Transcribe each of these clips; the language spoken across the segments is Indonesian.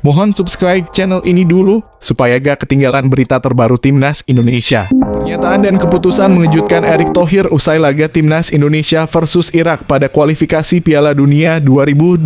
Mohon subscribe channel ini dulu supaya gak ketinggalan berita terbaru Timnas Indonesia. Pernyataan dan keputusan mengejutkan Erick Thohir usai laga Timnas Indonesia versus Irak pada kualifikasi Piala Dunia 2026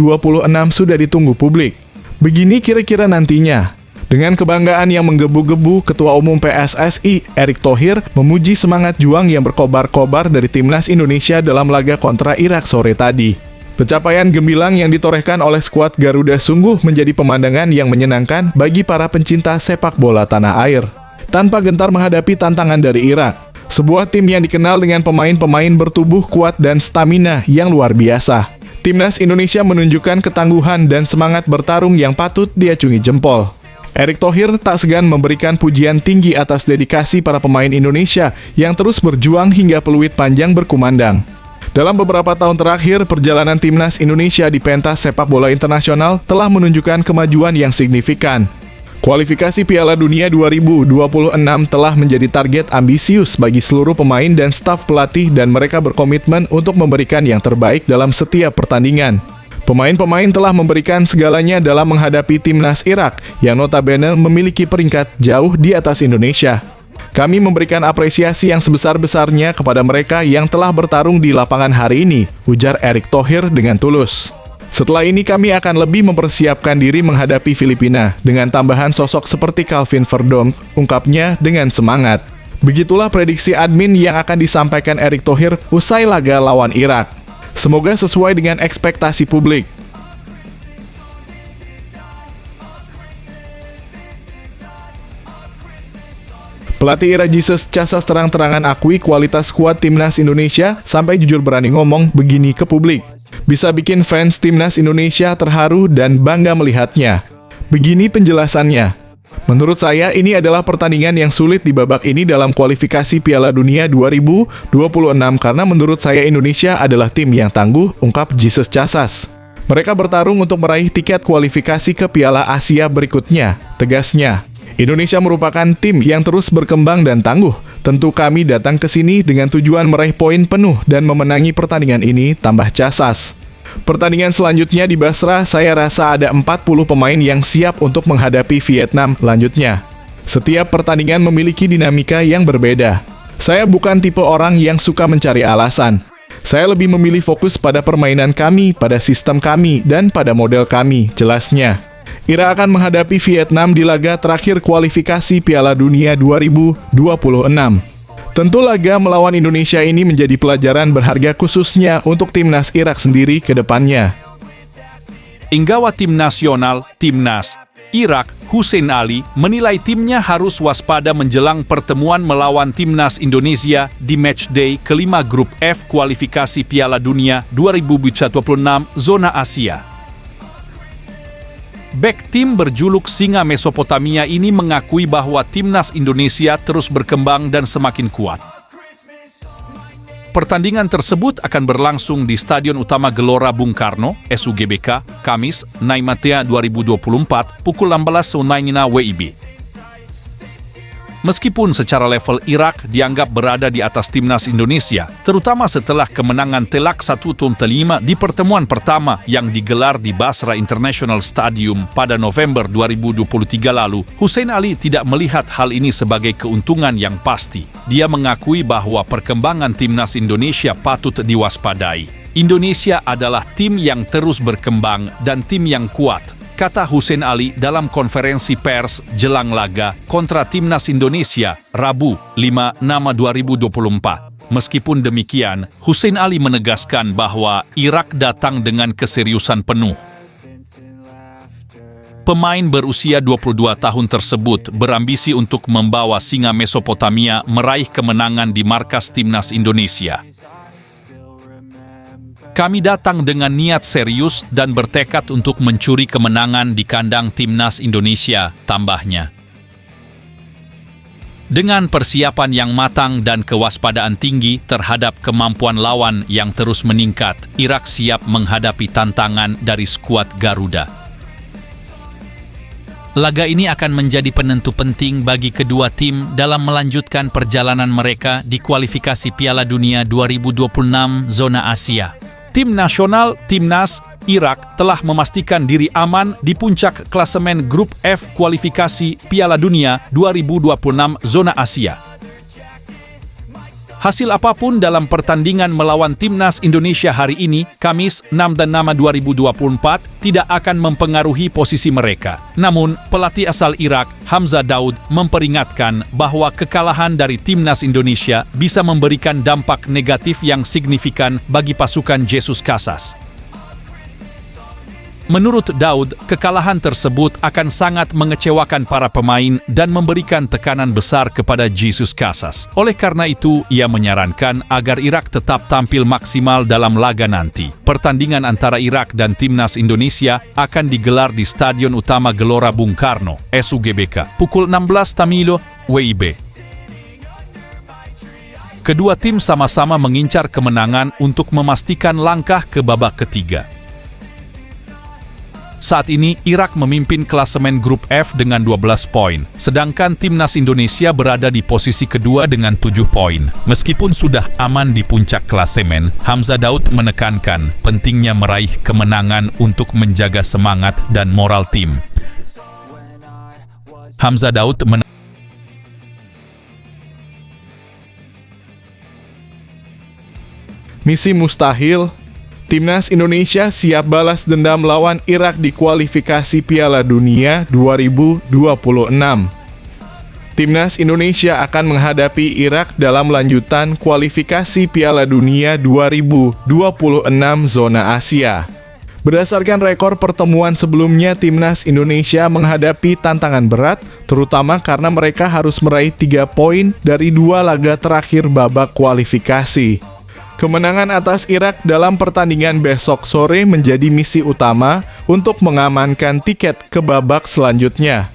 sudah ditunggu publik. Begini kira-kira nantinya. Dengan kebanggaan yang menggebu-gebu, Ketua Umum PSSI, Erick Thohir, memuji semangat juang yang berkobar-kobar dari Timnas Indonesia dalam laga kontra Irak sore tadi. Pencapaian gemilang yang ditorehkan oleh skuad Garuda sungguh menjadi pemandangan yang menyenangkan bagi para pencinta sepak bola tanah air. Tanpa gentar menghadapi tantangan dari Irak, sebuah tim yang dikenal dengan pemain-pemain bertubuh kuat dan stamina yang luar biasa. Timnas Indonesia menunjukkan ketangguhan dan semangat bertarung yang patut diacungi jempol. Erick Thohir tak segan memberikan pujian tinggi atas dedikasi para pemain Indonesia yang terus berjuang hingga peluit panjang berkumandang. Dalam beberapa tahun terakhir, perjalanan Timnas Indonesia di pentas sepak bola internasional telah menunjukkan kemajuan yang signifikan. Kualifikasi Piala Dunia 2026 telah menjadi target ambisius bagi seluruh pemain dan staf pelatih dan mereka berkomitmen untuk memberikan yang terbaik dalam setiap pertandingan. Pemain-pemain telah memberikan segalanya dalam menghadapi Timnas Irak yang notabene memiliki peringkat jauh di atas Indonesia. Kami memberikan apresiasi yang sebesar-besarnya kepada mereka yang telah bertarung di lapangan hari ini, ujar Erick Thohir dengan tulus. Setelah ini kami akan lebih mempersiapkan diri menghadapi Filipina dengan tambahan sosok seperti Calvin Verdonk, ungkapnya dengan semangat. Begitulah prediksi admin yang akan disampaikan Erick Thohir usai laga lawan Irak. Semoga sesuai dengan ekspektasi publik. Pelatih Irak Jesus Casas terang-terangan akui kualitas skuad Timnas Indonesia sampai jujur berani ngomong begini ke publik. Bisa bikin fans Timnas Indonesia terharu dan bangga melihatnya. Begini penjelasannya. Menurut saya ini adalah pertandingan yang sulit di babak ini dalam kualifikasi Piala Dunia 2026 karena menurut saya Indonesia adalah tim yang tangguh, ungkap Jesus Casas. Mereka bertarung untuk meraih tiket kualifikasi ke Piala Asia berikutnya, tegasnya. Indonesia merupakan tim yang terus berkembang dan tangguh. Tentu kami datang ke sini dengan tujuan meraih poin penuh dan memenangi pertandingan ini, tambah Casas. Pertandingan selanjutnya di Basra, saya rasa ada 40 pemain yang siap untuk menghadapi Vietnam, lanjutnya. Setiap pertandingan memiliki dinamika yang berbeda. Saya bukan tipe orang yang suka mencari alasan. Saya lebih memilih fokus pada permainan kami, pada sistem kami, dan pada model kami, jelasnya. Irak akan menghadapi Vietnam di laga terakhir kualifikasi Piala Dunia 2026. Tentu laga melawan Indonesia ini menjadi pelajaran berharga khususnya untuk Timnas Irak sendiri ke depannya. Inggawa Tim Nasional, Timnas Irak, Hussein Ali, menilai timnya harus waspada menjelang pertemuan melawan Timnas Indonesia di matchday kelima Grup F kualifikasi Piala Dunia 2026 Zona Asia. Bek tim berjuluk Singa Mesopotamia ini mengakui bahwa Timnas Indonesia terus berkembang dan semakin kuat. Pertandingan tersebut akan berlangsung di Stadion Utama Gelora Bung Karno, SUGBK, Kamis, 6 Maret 2024, pukul 16 WIB. Meskipun secara level Irak dianggap berada di atas Timnas Indonesia, terutama setelah kemenangan telak 1-5 di pertemuan pertama yang digelar di Basra International Stadium pada November 2023 lalu, Hussein Ali tidak melihat hal ini sebagai keuntungan yang pasti. Dia mengakui bahwa perkembangan Timnas Indonesia patut diwaspadai. Indonesia adalah tim yang terus berkembang dan tim yang kuat, kata Hussein Ali dalam konferensi pers jelang laga kontra Timnas Indonesia, Rabu, 5 Maret 2024. Meskipun demikian, Hussein Ali menegaskan bahwa Irak datang dengan keseriusan penuh. Pemain berusia 22 tahun tersebut berambisi untuk membawa Singa Mesopotamia meraih kemenangan di markas Timnas Indonesia. Kami datang dengan niat serius dan bertekad untuk mencuri kemenangan di kandang Timnas Indonesia, tambahnya. Dengan persiapan yang matang dan kewaspadaan tinggi terhadap kemampuan lawan yang terus meningkat, Irak siap menghadapi tantangan dari skuad Garuda. Laga ini akan menjadi penentu penting bagi kedua tim dalam melanjutkan perjalanan mereka di kualifikasi Piala Dunia 2026 Zona Asia. Tim nasional Timnas Irak telah memastikan diri aman di puncak klasemen Grup F kualifikasi Piala Dunia 2026 zona Asia. Hasil apapun dalam pertandingan melawan Timnas Indonesia hari ini, Kamis 6 dan 6 2024, tidak akan mempengaruhi posisi mereka. Namun, pelatih asal Irak, Hamzah Daud, memperingatkan bahwa kekalahan dari Timnas Indonesia bisa memberikan dampak negatif yang signifikan bagi pasukan Jesus Casas. Menurut Daud, kekalahan tersebut akan sangat mengecewakan para pemain dan memberikan tekanan besar kepada Jesus Casas. Oleh karena itu, ia menyarankan agar Irak tetap tampil maksimal dalam laga nanti. Pertandingan antara Irak dan Timnas Indonesia akan digelar di Stadion Utama Gelora Bung Karno, SUGBK, pukul 16 Tamilo, WIB. Kedua tim sama-sama mengincar kemenangan untuk memastikan langkah ke babak ketiga. Saat ini, Irak memimpin klasemen Grup F dengan 12 poin, sedangkan Timnas Indonesia berada di posisi kedua dengan 7 poin. Meskipun sudah aman di puncak klasemen, Hamzah Daud menekankan pentingnya meraih kemenangan untuk menjaga semangat dan moral tim. Hamzah Daud Misi mustahil, Timnas Indonesia siap balas dendam lawan Irak di kualifikasi Piala Dunia 2026. Timnas Indonesia akan menghadapi Irak dalam lanjutan kualifikasi Piala Dunia 2026 zona Asia. Berdasarkan rekor pertemuan sebelumnya, Timnas Indonesia menghadapi tantangan berat, terutama karena mereka harus meraih 3 poin dari 2 laga terakhir babak kualifikasi. Kemenangan atas Irak dalam pertandingan besok sore menjadi misi utama untuk mengamankan tiket ke babak selanjutnya.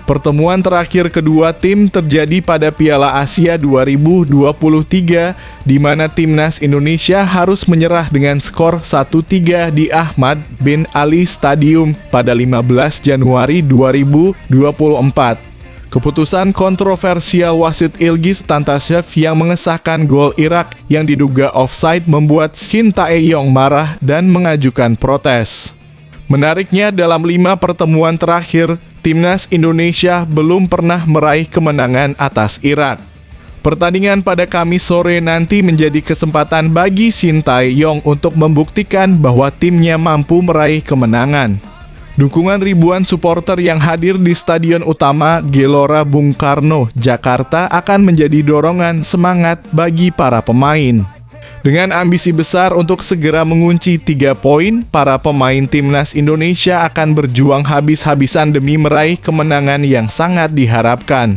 Pertemuan terakhir kedua tim terjadi pada Piala Asia 2023, di mana Timnas Indonesia harus menyerah dengan skor 1-3 di Ahmad bin Ali Stadium pada 15 Januari 2024. Keputusan kontroversial wasit Ilgiz Tantashev yang mengesahkan gol Irak yang diduga offside membuat Shin Tae-yong marah dan mengajukan protes. Menariknya, dalam 5 pertemuan terakhir, Timnas Indonesia belum pernah meraih kemenangan atas Irak. Pertandingan pada Kamis sore nanti menjadi kesempatan bagi Shin Tae-yong untuk membuktikan bahwa timnya mampu meraih kemenangan. Dukungan ribuan supporter yang hadir di Stadion Utama Gelora Bung Karno, Jakarta akan menjadi dorongan semangat bagi para pemain. Dengan ambisi besar untuk segera mengunci 3 poin, para pemain Timnas Indonesia akan berjuang habis-habisan demi meraih kemenangan yang sangat diharapkan.